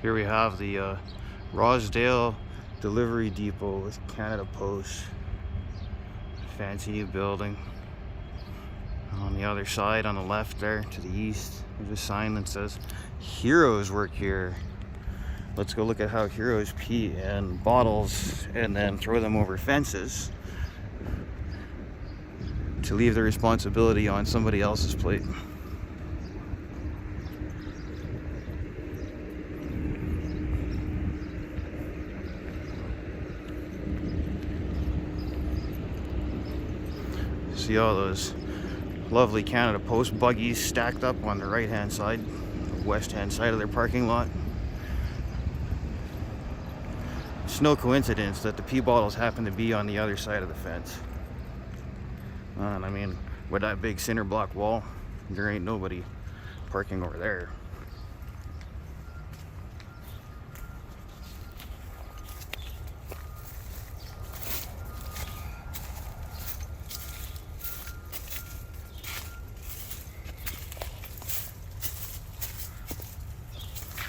Here we have the Rosedale Delivery Depot with Canada Post. Fancy new building. On the other side, on the left there, to the east, there's a sign that says Heroes work here. Let's go look at how heroes pee in bottles and then throw them over fences to leave the responsibility on somebody else's plate. See all those lovely Canada Post buggies stacked up on the right hand side, west hand side of their parking lot. It's no coincidence that the pee bottles happen to be on the other side of the fence. And I mean, with that big cinder block wall, there ain't nobody parking over there.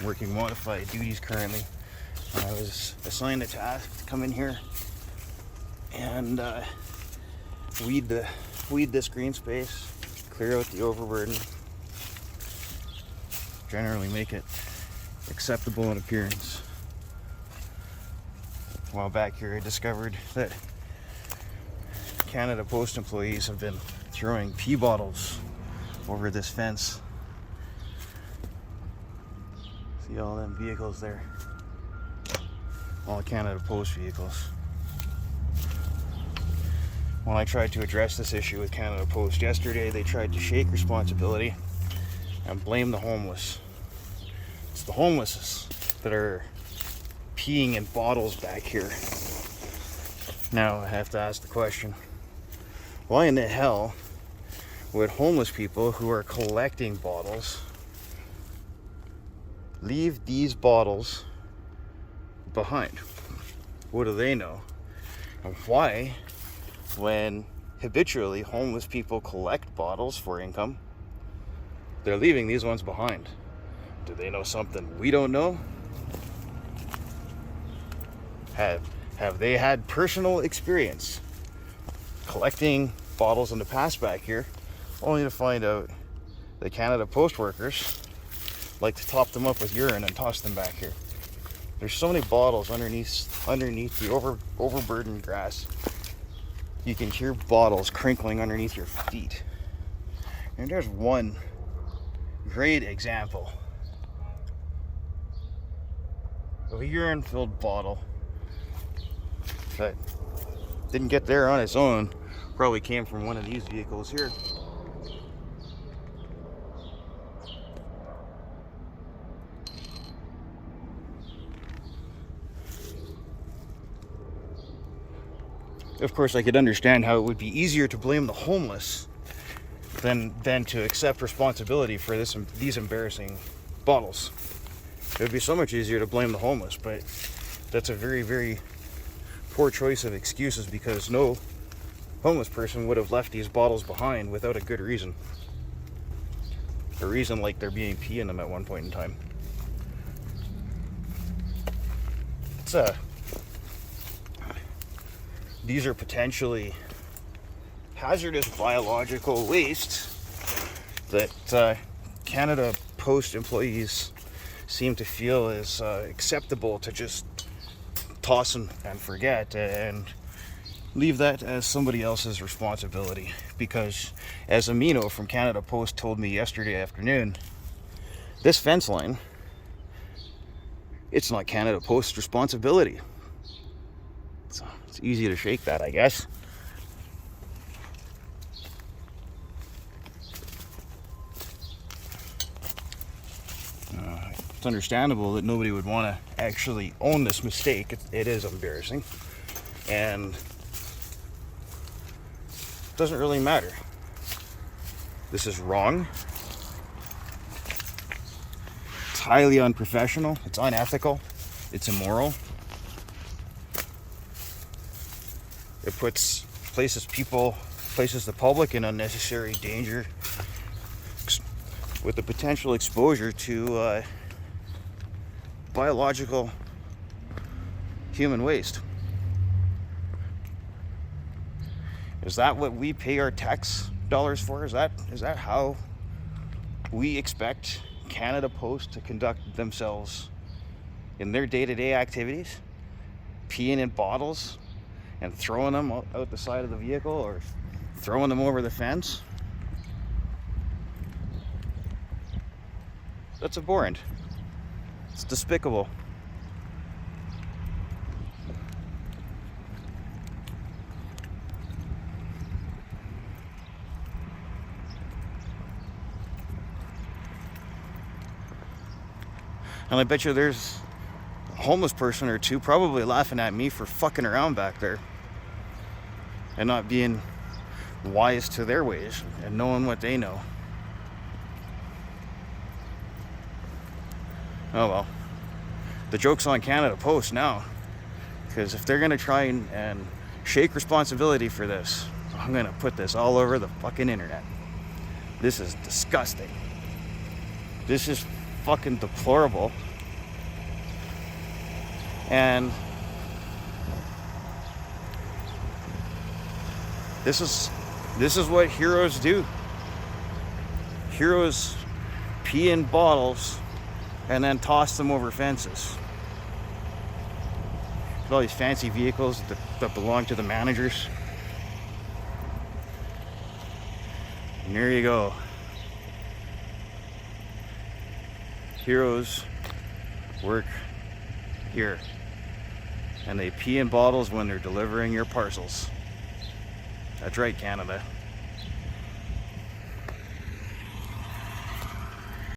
Working modified duties currently. I was assigned a task to come in here and weed this green space, clear out the overburden, generally make it acceptable in appearance. A while back here I discovered that Canada Post employees have been throwing pee bottles over this fence. See all them vehicles there? All Canada Post vehicles. When I tried to address this issue with Canada Post yesterday, they tried to shake responsibility and blame the homeless. It's the homeless that are peeing in bottles back here. Now I have to ask the question, why in the hell would homeless people who are collecting bottles leave these bottles behind? What do they know? And why, when habitually homeless people collect bottles for income, they're leaving these ones behind? Do they know something we don't know? Have they had personal experience collecting bottles in the past back here, only to find out that Canada Post workers like to top them up with urine and toss them back here? There's so many bottles underneath the overburdened grass. You can hear bottles crinkling underneath your feet. And there's one great example of a urine-filled bottle that didn't get there on its own. Probably came from one of these vehicles here. Of course, I could understand how it would be easier to blame the homeless than to accept responsibility for these embarrassing bottles. It would be so much easier to blame the homeless, but that's a very, very poor choice of excuses, because no homeless person would have left these bottles behind without a good reason. A reason like there being pee in them at one point in time. These are potentially hazardous biological waste that Canada Post employees seem to feel is acceptable to just toss and forget, and leave that as somebody else's responsibility. Because, as Amino from Canada Post told me yesterday afternoon, this fence line, it's not Canada Post's responsibility. So it's easy to shake that, I guess. It's understandable that nobody would want to actually own this mistake. It is embarrassing, and it doesn't really matter. This is wrong. It's highly unprofessional. It's unethical. It's immoral. It places the public in unnecessary danger with the potential exposure to biological human waste. Is that what we pay our tax dollars for? Is that how we expect Canada Post to conduct themselves in their day-to-day activities? Peeing in bottles and throwing them out the side of the vehicle or throwing them over the fence? That's abhorrent. It's despicable. And I bet you there's a homeless person or two probably laughing at me for fucking around back there and not being wise to their ways and knowing what they know. Oh well. The joke's on Canada Post now. Because if they're going to try and shake responsibility for this, I'm going to put this all over the fucking internet. This is disgusting. This is fucking deplorable. And this is what heroes do. Heroes pee in bottles and then toss them over fences. With all these fancy vehicles that belong to the managers. And there you go. Heroes work here. And they pee in bottles when they're delivering your parcels. That's right, Canada.